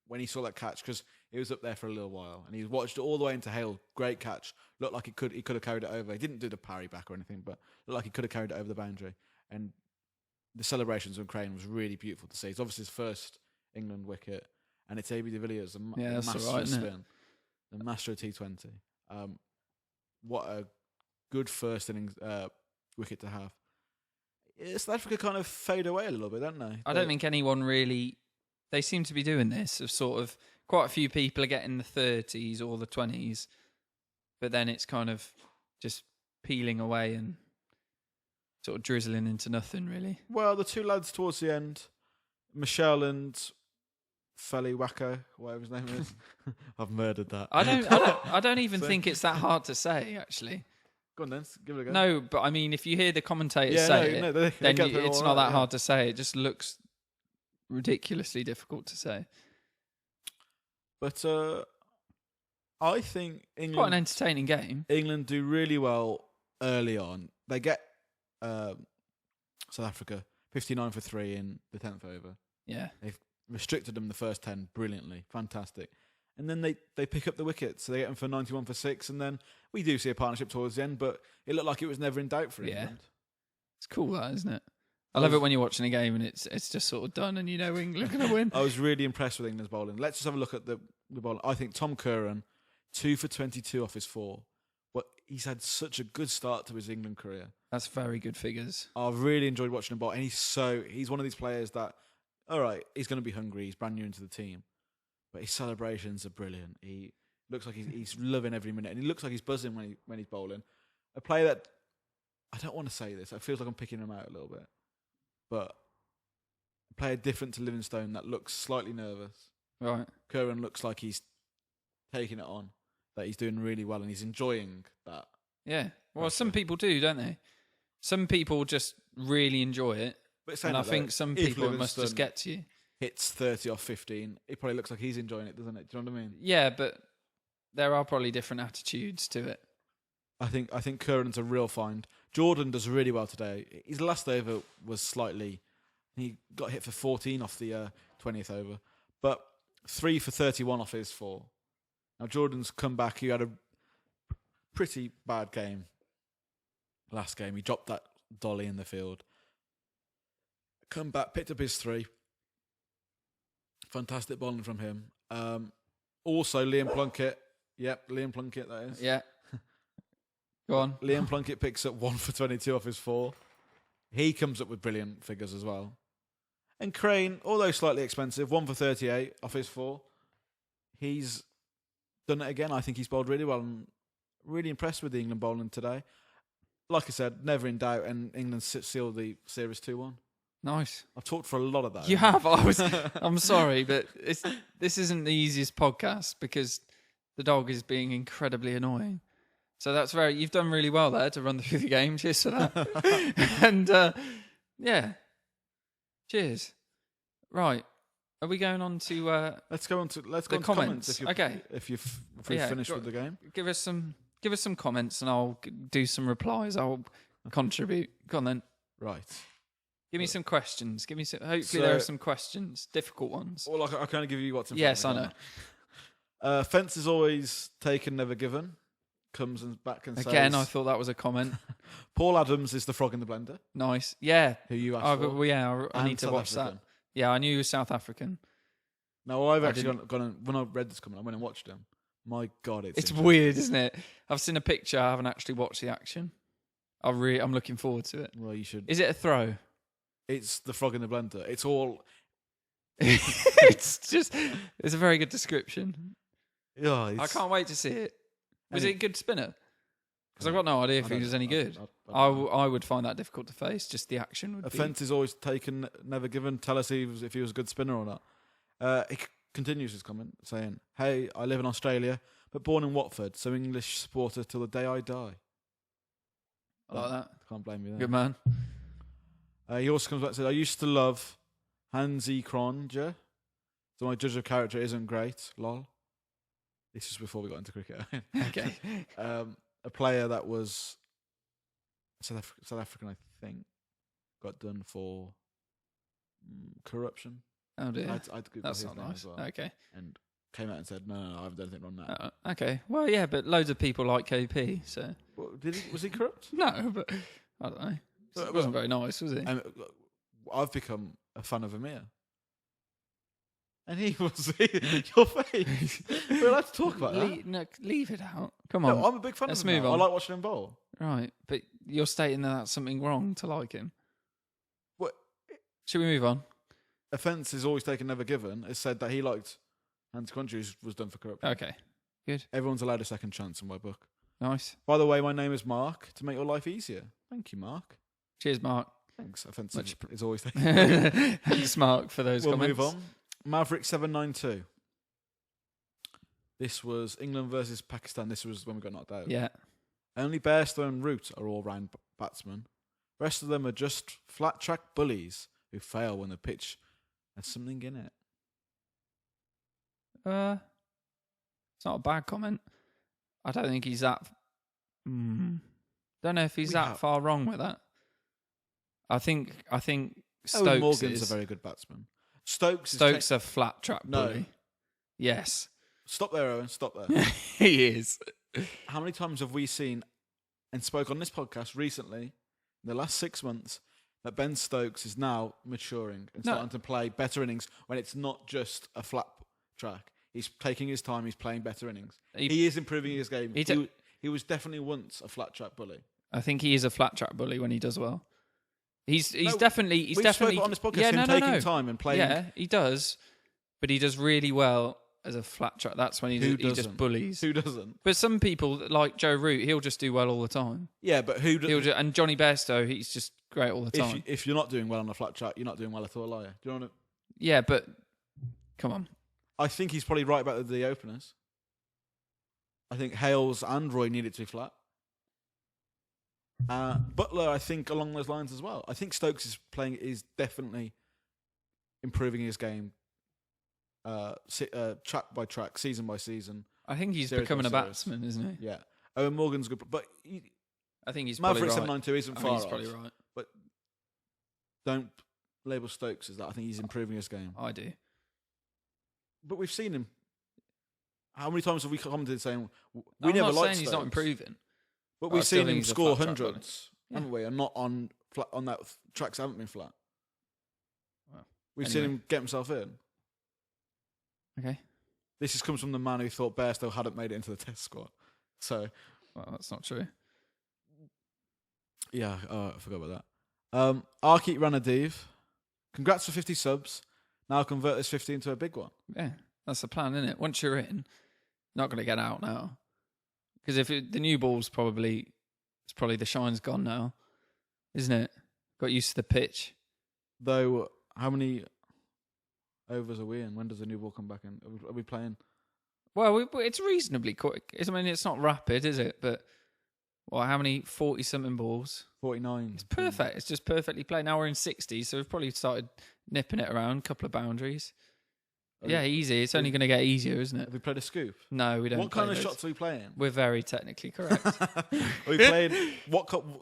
When he saw that catch, because he was up there for a little while, and he watched it all the way into Hale. Great catch. Looked like he could have carried it over. He didn't do the parry back or anything, but looked like he could have carried it over the boundary. And the celebrations on Crane was really beautiful to see. It's obviously his first England wicket, and it's AB de Villiers, the master of spin, the master of T20. What a good first innings wicket to have. South Africa kind of fade away a little bit, don't they? I don't think anyone really. They seem to be doing this. Of sort of quite a few people are getting the 30s or the 20s, but then it's kind of just peeling away and sort of drizzling into nothing, really. Well, the two lads towards the end, Michelle and Feli Wacko, whatever his name is. I've murdered that. I don't even think it's that hard to say, actually. Go on then, give it a go. No, but I mean, if you hear the commentators say it, then it's not that hard to say. It just looks ridiculously difficult to say. But I think England... Quite an entertaining game. England do really well early on. They get South Africa 59 for 3 in the 10th over. Yeah. They've restricted them the first 10 brilliantly. Fantastic. And then they pick up the wickets. So they get them for 91 for 6. And then we do see a partnership towards the end, but it looked like it was never in doubt for England. It's cool, that, isn't it? I love it when you're watching a game and it's just sort of done and you know England are going to win. I was really impressed with England's bowling. Let's just have a look at the bowling. I think Tom Curran, 2 for 22 off his 4. But he's had such a good start to his England career. That's very good figures. I've really enjoyed watching him bowl, and he's one of these players that, all right, he's going to be hungry. He's brand new into the team, but his celebrations are brilliant. He looks like he's loving every minute, and he looks like he's buzzing when he's bowling. A player that, I don't want to say this, it feels like I'm picking him out a little bit, but a player different to Livingstone that looks slightly nervous. Right. Curran looks like he's taking it on, that he's doing really well, and he's enjoying that. Yeah. Well, some people do, don't they? Some people just really enjoy it. And I think some people it must just get to you. Hits 30 off 15. It probably looks like he's enjoying it, doesn't it? Do you know what I mean? Yeah, but there are probably different attitudes to it. I think Curran's a real find. Jordan does really well today. His last over was slightly... He got hit for 14 off the 20th over. But 3 for 31 off his 4. Now, Jordan's come back. He had a pretty bad game last game. He dropped that dolly in the field. Come back, picked up his 3. Fantastic bowling from him. Also, Liam Plunkett. Yep, Liam Plunkett, that is. Yeah. Go on. Liam Plunkett picks up 1 for 22 off his 4. He comes up with brilliant figures as well. And Crane, although slightly expensive, 1 for 38 off his 4. He's done it again. I think he's bowled really well and really impressed with the England bowling today. Like I said, never in doubt, and England sealed the series 2-1. Nice. I've talked for a lot of that. You have. I'm sorry, but this isn't the easiest podcast because the dog is being incredibly annoying. So you've done really well there to run through the game. Cheers for that. And yeah, cheers. Right. Are we going on to let's go on to comments if you've finished with the game. Give us some comments and I'll do some replies. I'll contribute. Go on then. Right. Give me some questions. Hopefully there are some questions, difficult ones. Well, I can only give you what's in front Yes, of me. I know. Fence is always taken, never given. Comes back and says... Again, I thought that was a comment. Paul Adams is the frog in the blender. Nice. Yeah. Who you asked for. Well, yeah, I need to South watch African. that. Yeah, I knew he was South African. No, I've actually gone and, when I read this comment, I went and watched him. My God, it's weird, isn't it? I've seen a picture. I haven't actually watched the action. I'm looking forward to it. Well, you should. Is it a throw? It's the frog in the blender. It's all... It's a very good description. Yeah, I can't wait to see it. Was it a good spinner? Because I've got no idea if he was any good. I would find that difficult to face. Just the action would be... Offence is always taken, never given. Tell us if he was a good spinner or not. He continues his comment saying, "Hey, I live in Australia, but born in Watford, so English supporter till the day I die." I like that. Can't blame you there. Good man. He also comes back and says, "I used to love Hansi Kronje, so my judge of character isn't great. Lol." This is before we got into cricket. Okay. A player that was South African, I think, got done for corruption. Oh dear. That's not nice. Well, okay. And came out and said, no, I haven't done anything wrong now. Okay. Well, yeah, but loads of people like KP, so... Well, was he corrupt? No, but I don't know. It wasn't very nice, was he? I've become a fan of Amir. And he was your face. We're allowed to talk about that. Leave it out. Come on. No, I'm a big fan of him. Move on. I like watching him bowl. Right, but you're stating that that's something wrong to like him. What? Should we move on? Offence is always taken, never given. It said that he liked Hans Country was done for corruption. Okay, good. Everyone's allowed a second chance in my book. Nice. By the way, my name is Mark, to make your life easier. Thank you, Mark. Cheers, Mark. Thanks. Offence is always taken. Thanks, Mark, for those comments. We'll move on. Maverick 792. This was England versus Pakistan. This was when we got knocked out. Yeah. Only Bairstow and Root are all-round batsmen. The rest of them are just flat-track bullies who fail when the pitch has something in it. It's not a bad comment. I don't think he's that... Don't know if he's far wrong with that. I think Stokes Owen Morgan's is... a very good batsman. Stokes a flat track bully. No. Yes. Stop there, Owen. Stop there. He is. How many times have we seen and spoke on this podcast recently, in the last 6 months, that Ben Stokes is now maturing and starting to play better innings when it's not just a flat track. He's taking his time. He's playing better innings. He is improving his game. He was definitely once a flat track bully. I think he is a flat track bully when he does well. He's No, definitely we've spoken on this podcast him taking time and playing. Yeah, he does, but he does really well as a flat track. That's when he just bullies. Who doesn't? But some people like Joe Root, he'll just do well all the time. Yeah, but who? And Johnny Bairstow, he's just great all the time. If you're not doing well on a flat track, you're not doing well at all, are you? Do you know what Yeah, but come on. I think he's probably right about the openers. I think Hales and Roy need it to be flat. Butler, I think, along those lines as well. I think Stokes is definitely improving his game, track by track, season by season. I think he's becoming a batsman, isn't he? Yeah. Owen Morgan's good, but I think he's Maverick probably right. 792 isn't far. He's probably right. But don't label Stokes as that. I think he's improving his game. I do. But we've seen him. How many times have we commented saying I'm never not liked saying Stokes, he's not improving. but we've seen him score flat track hundreds, haven't we? And not on that tracks haven't been flat. Well, we've seen him get himself in. Okay. This comes from the man who thought Bairstow hadn't made it into the Test squad. So, well, that's not true. Yeah, I forgot about that. Arkit Ranadiv, congrats for 50 subs. Now convert this 50 into a big one. Yeah, that's the plan, isn't it? Once you're in, not going to get out now. Because the new ball's probably the shine's gone now, isn't it? Got used to the pitch. Though, how many overs are we in? When does the new ball come back in? Are we playing? Well, it's reasonably quick. I mean, it's not rapid, is it? But how many 40-something balls? 49. It's perfect. It's just perfectly played. Now we're in 60, so we've probably started nipping it around, a couple of boundaries. Yeah, easy. It's only going to get easier, isn't it? Have we played a scoop? No, we don't. What kind of shots are we playing? We're very technically correct. Are we playing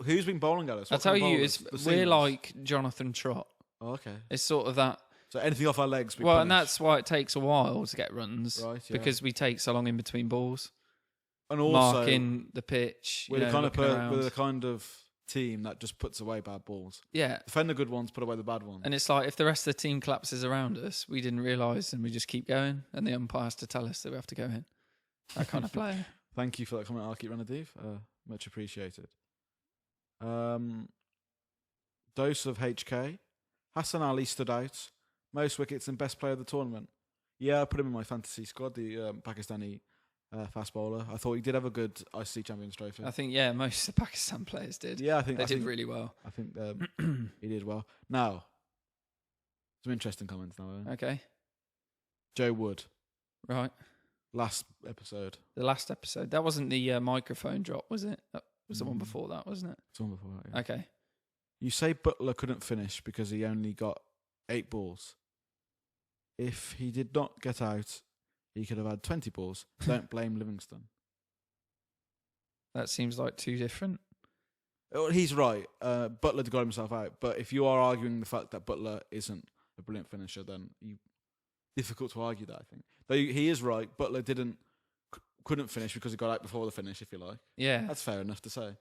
who's been bowling at us? I'll tell you, we're like Jonathan Trott. Oh, okay. It's sort of that. So anything off our legs. Well, and that's why it takes a while to get runs, right? Yeah. Because we take so long in between balls, and also marking the pitch. We're the kind of team that just puts away bad balls. Yeah, defend the good ones, put away the bad ones. And it's like if the rest of the team collapses around us, we didn't realise, and we just keep going, and the umpire has to tell us that we have to go in. That kind of player. Thank you for that comment, Arkit Ranadiv. Much appreciated. Dose of HK. Hassan Ali stood out. Most wickets and best player of the tournament. Yeah, I put him in my fantasy squad, the Pakistani fast bowler. I thought he did have a good ICC Champions Trophy. I think, most of the Pakistan players did. Yeah, I think they did really well. I think he did well. Now, some interesting comments now. Okay. Joe Wood. Right. Last episode. The last episode. That wasn't the microphone drop, was it? That was the one before that, wasn't it? It's the one before that, yeah. Okay. You say Butler couldn't finish because he only got 8 balls. If he did not get out, he could have had 20 balls. Don't blame Livingstone. That seems like two different. Well, he's right. Butler got himself out. But if you are arguing the fact that Butler isn't a brilliant finisher, then difficult to argue that, I think. Though he is right. Butler couldn't finish because he got out before the finish, if you like. Yeah. That's fair enough to say.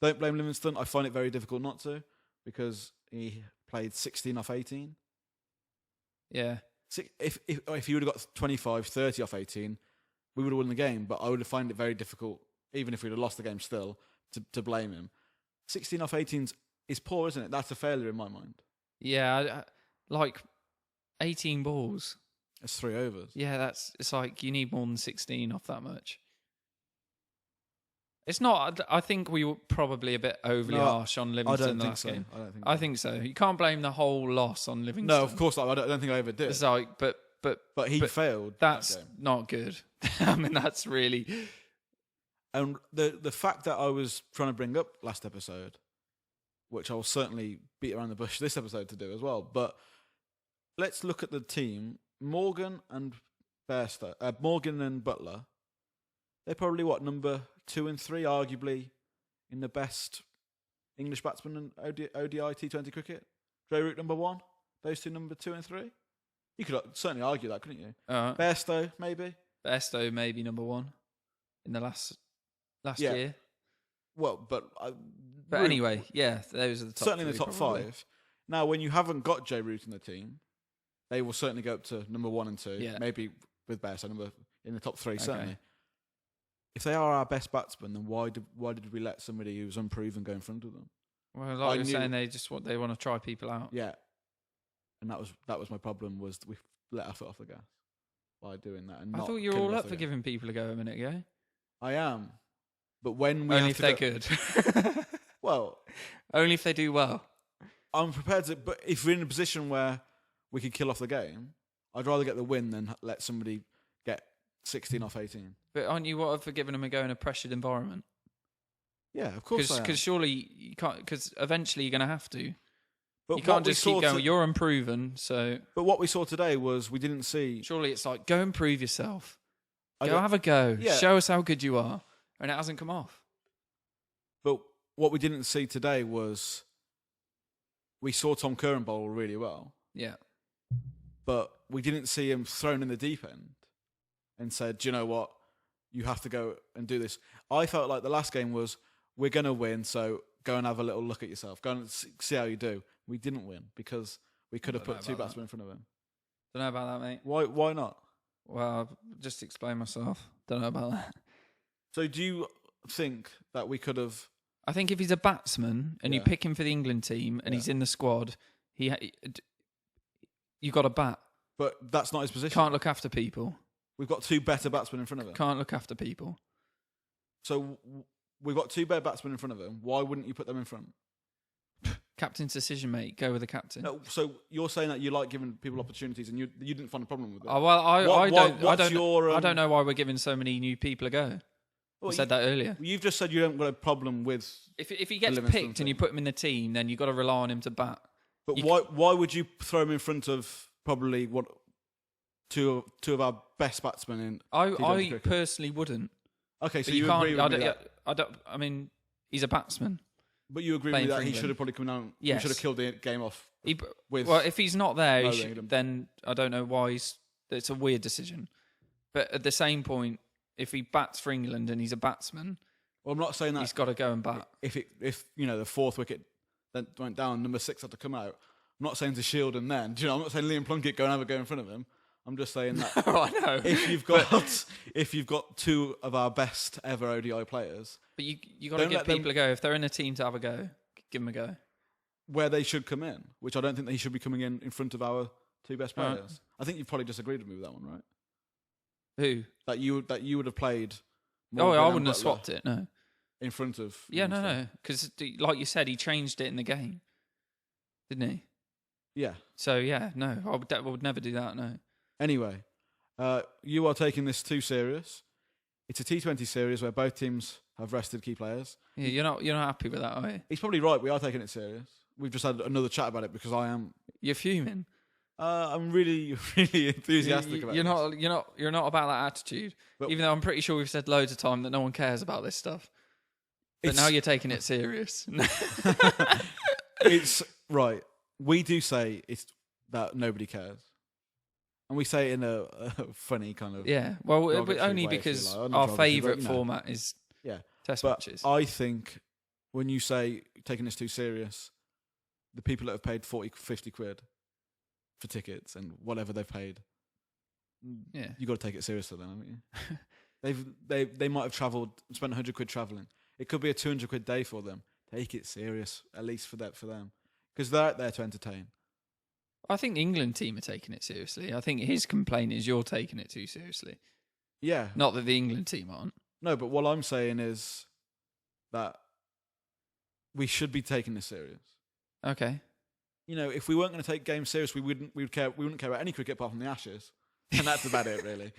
Don't blame Livingstone. I find it very difficult not to because he played 16 off 18. Yeah. If he would have got 25, 30 off 18, we would have won the game. But I would have found it very difficult, even if we'd have lost the game still, to blame him. 16 off 18 is poor, isn't it? That's a failure in my mind. Yeah, like 18 balls. It's 3 overs. Yeah, it's like you need more than 16 off that much. It's not. I think we were probably a bit overly harsh on Livingstone last game. I think so. You can't blame the whole loss on Livingstone. No, of course not. I don't think I ever did. It's like, but he failed. That's not good. I mean, that's really. And the fact that I was trying to bring up last episode, which I will certainly beat around the bush this episode to do as well. But let's look at the team. Morgan and Butler. They're probably number 2 and 3, arguably, in the best English batsmen in ODI T20 cricket. Joe Root number 1. Those two number 2 and 3. You could certainly argue that, couldn't you? Bairstow maybe. Bairstow maybe number 1 in the last year. Well, but anyway, yeah, those are the top. Certainly in the top probably. 5. Now, when you haven't got Joe Root in the team, they will certainly go up to number 1 and 2. Yeah. Maybe with Bairstow in the top 3 certainly. if they are our best batsmen, then why did we let somebody who's unproven go in front of them? Well, like you're saying, they want to try people out. Yeah, and that was my problem, was we let our foot off the gas by doing that. And I thought you were all up for giving people a go a minute ago. I am, but when we only if they're good. Well, only if they do well. I'm prepared to. But if we're in a position where we could kill off the game, I'd rather get the win than let somebody get 16 off 18. But aren't you up for giving them a go in a pressured environment? Yeah, of course I am. Because surely you can't. Because eventually you're going to have to. But you can't just keep going. You're unproven, so. But what we saw today was we didn't see. Surely it's like, go and prove yourself. Go have a go. Yeah. Show us how good you are, and it hasn't come off. But what we didn't see today was we saw Tom Curran bowl really well. Yeah. But we didn't see him thrown in the deep end and said, do you know what? You have to go and do this. I felt like the last game was, we're going to win, so go and have a little look at yourself. Go and see how you do. We didn't win because we could have put two batsmen in front of him. Don't know about that, mate. Why not? Well, I'll just explain myself. Don't know about that. So do you think that we could have... I think if he's a batsman and you pick him for the England team and he's in the squad, you got to bat. But that's not his position. Can't look after people. We've got two better batsmen in front of him. Can't look after people. So we've got two better batsmen in front of him. Why wouldn't you put them in front? Captain's decision, mate. Go with the captain. No, so you're saying that you like giving people opportunities, and you didn't find a problem with it. Oh, well, I don't know why we're giving so many new people a go. I said that earlier. You've just said you don't got a problem with. If he gets picked and you put him in the team, then you've got to rely on him to bat. But why would you throw him in front of probably two of our best batsmen in? I personally wouldn't. Okay, so you agree with me? I mean, he's a batsman. But you agree with me that he should have probably come down. Yes. He should have killed the game off. Well, if he's not there, then I don't know why. It's a weird decision. But at the same point, if he bats for England and he's a batsman, well, I'm not saying that he's got to go and bat. If the fourth wicket then went down, number 6 had to come out. I'm not saying to shield him then. Do you know? I'm not saying Liam Plunkett go and have a go in front of him. I'm just saying that I know. if you've got two of our best ever ODI players, but you got to give people a go. If they're in a team to have a go, give them a go. Where they should come in, which I don't think they should be coming in front of our two best players. Right. I think you've probably disagreed with me with that one, right? Who? That you would have played. I wouldn't have swapped it. No. In front of. Yeah, no, because like you said, he changed it in the game, didn't he? Yeah. So yeah, no, I would never do that. No. Anyway, you are taking this too serious. It's a T20 series where both teams have rested key players. Yeah, you're not happy with that, are you? He's probably right. We are taking it serious. We've just had another chat about it because I am. You're fuming. I'm really, really enthusiastic about it. You're not about that attitude. But even though I'm pretty sure we've said loads of time that no one cares about this stuff. But now you're taking it serious. It's right. We do say it's that nobody cares. And we say it in a funny kind of... Yeah, well, only because our favourite format is test matches. I think when you say taking this too serious, the people that have paid 40, 50 quid for tickets and whatever they've paid, you got to take it seriously then, haven't you? They might have travelled, spent 100 quid travelling. It could be a 200 quid day for them. Take it serious, at least for them. Because they're out there to entertain. I think the England team are taking it seriously. I think his complaint is you're taking it too seriously. Yeah. Not that the England team aren't. No, but what I'm saying is that we should be taking this serious. Okay. If we weren't going to take games serious, we wouldn't care about any cricket apart from the Ashes. And that's about it, really.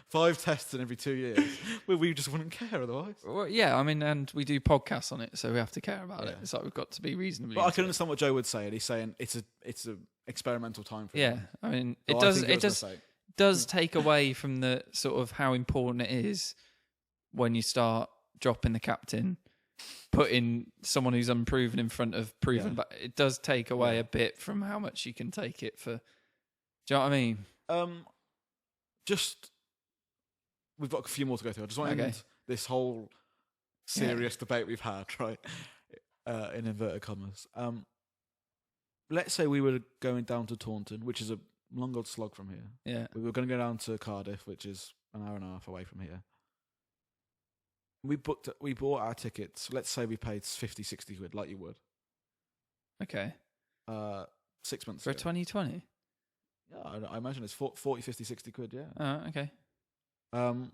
5 tests in every 2 years. We just wouldn't care otherwise. Well, yeah, I mean, and we do podcasts on it, so we have to care about it. It's like we've got to be reasonably. But I can understand what Joe would say. He's saying it's a experimental time for him. I mean, it does take away from the sort of how important it is when you start dropping the captain, putting someone who's unproven in front of proven. But it does take away a bit from how much you can take it for. Do you know what I mean? We've got a few more to go through. I just want to end this whole serious debate we've had, right? In inverted commas. Let's say we were going down to Taunton, which is a long old slog from here. Yeah. We were going to go down to Cardiff, which is an hour and a half away from here. we bought our tickets. Let's say we paid 50, 60 quid, like you would. Okay. 6 months For ago. 2020? Yeah, I imagine it's 40, 50, 60 quid, yeah. Oh, okay. When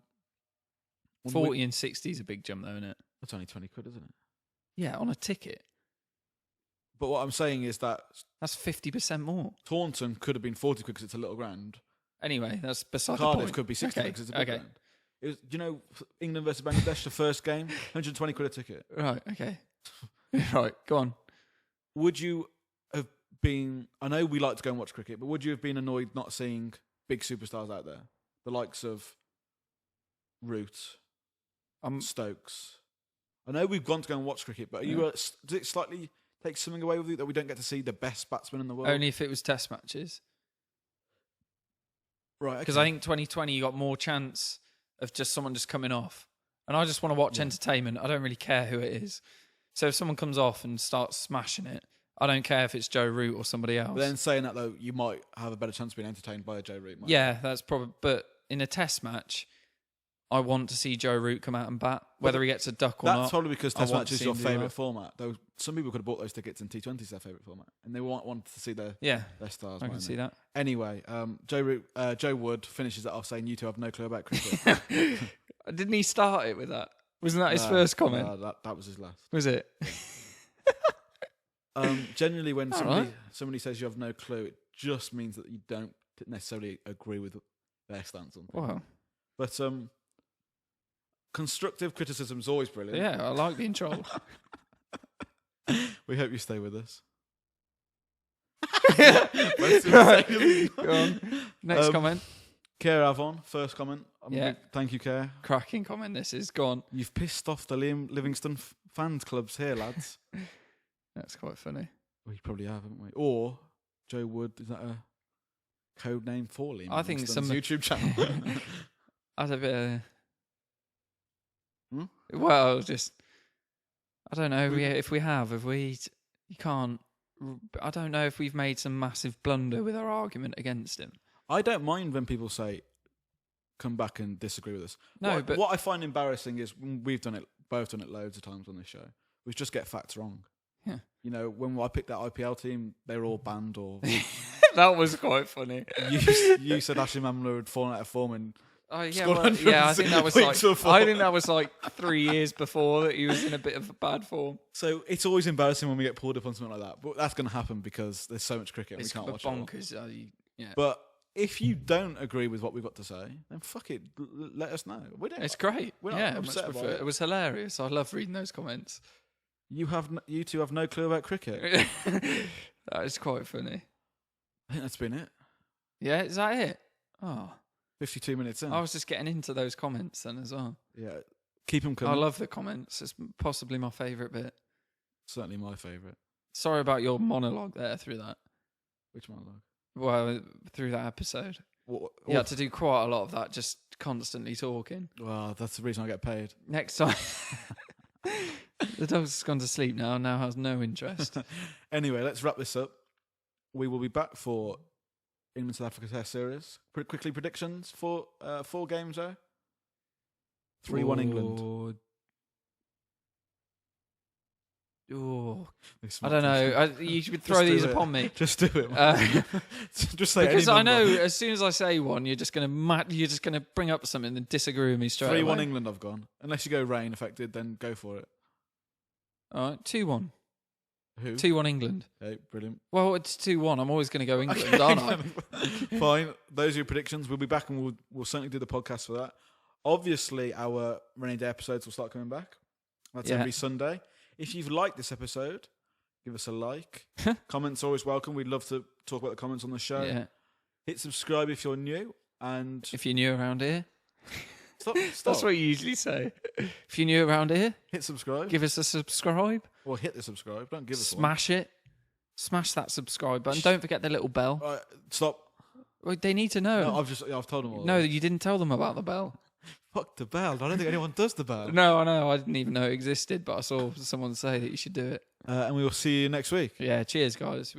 40 and 60 is a big jump, though, isn't it? It's only 20 quid, isn't it? Yeah, on a ticket. But what I'm saying is that That's 50% more. Taunton could have been 40 quid because it's a little ground. Anyway, that's beside the Cardiff point. could be 60 quid because it's a big okay. ground. It was, England versus Bangladesh, the first game, 120 quid a ticket. Right, okay. Right, go on. Would you have been... I know we like to go and watch cricket, but would you have been annoyed not seeing big superstars out there? The likes of Root, Stokes. I know we've gone to go and watch cricket, but does it slightly take something away with you that we don't get to see the best batsman in the world? Only if it was test matches. Right, because I think 2020 you got more chance of just someone just coming off. And I just want to watch entertainment. I don't really care who it is. So if someone comes off and starts smashing it, I don't care if it's Joe Root or somebody else. But then saying that, though, you might have a better chance of being entertained by a Joe Root. Yeah, that's probably... But in a test match, I want to see Joe Root come out and bat, whether he gets a duck or not. That's probably because test match is your favourite well. format. Though some people could have bought those tickets and T20 is their favourite format. And they wanted to see their stars. I can see that. Anyway, Joe Wood finishes it off saying, "You two have no clue about cricket." Didn't he start it with that? Wasn't that his first comment? That was his last. Was it? Generally, when somebody says you have no clue, it just means that you don't necessarily agree with their stance on things. Wow. But constructive criticism is always brilliant. Yeah, I like being trolled. We hope you stay with us. Go on. Next comment. Care Avon, first comment. Thank you, Care. Cracking comment. This is gone. You've pissed off the Livingstone fans clubs here, lads. That's quite funny. We probably have, haven't we? Or Joe Wood, is that a code name for Liam? I think some YouTube channel. I don't know. Well, just I don't know. You can't. I don't know if we've made some massive blunder with our argument against him. I don't mind when people say, "Come back and disagree with us." No, but what I find embarrassing is we've both done it loads of times on this show. We just get facts wrong. Yeah. When I picked that IPL team, they were all banned or... That was quite funny. You said Ashley Mamla had fallen out of form and... Oh yeah, I think that was like 3 years before that he was in a bit of a bad form. So it's always embarrassing when we get pulled up on something like that. But that's going to happen because there's so much cricket and we can't watch bonkers, it. Yeah. But if you don't agree with what we've got to say, then fuck it. Let us know. It's great. We're not upset about it. It was hilarious. I love reading those comments. You two have no clue about cricket. That is quite funny. I think that's been it. Yeah, is that it? Oh. 52 minutes in. I was just getting into those comments then as well. Yeah. Keep them coming. I love the comments. It's possibly my favourite bit. Certainly my favourite. Sorry about your monologue there through that. Which monologue? Well, through that episode. You had to do quite a lot of that, just constantly talking. Well, that's the reason I get paid. Next time. The dog's gone to sleep now has no interest. Anyway, let's wrap this up. We will be back for England South Africa Test Series. Quickly, predictions for 4 games there. 3-1 England. Oh, I don't know. You should throw these upon me. Just do it. Just say because I know as soon as I say one, you're just gonna bring up something and disagree with me straight away. 3-1 England. I've gone. Unless you go rain affected, then go for it. All right, 2-1. Who? 2-1 England. Okay, brilliant. Well, it's 2-1. I'm always going to go England, aren't I? Fine. Those are your predictions. We'll be back and we'll certainly do the podcast for that. Obviously, our rainy day episodes will start coming back. That's every Sunday. If you've liked this episode, give us a like. Comments are always welcome. We'd love to talk about the comments on the show. Yeah. Hit subscribe if you're new. And if you're new around here. Stop. That's what you usually say. If you're new around here, hit subscribe. Give us a subscribe. Or hit the subscribe. Don't give us Smash it. Smash that subscribe button. Don't forget the little bell. Right, stop. Well, they need to know. No, I've told them all. No, you didn't tell them about the bell. Fuck the bell. I don't think anyone does the bell. No, I know. I didn't even know it existed, but I saw someone say that you should do it. And we will see you next week. Yeah, cheers, guys.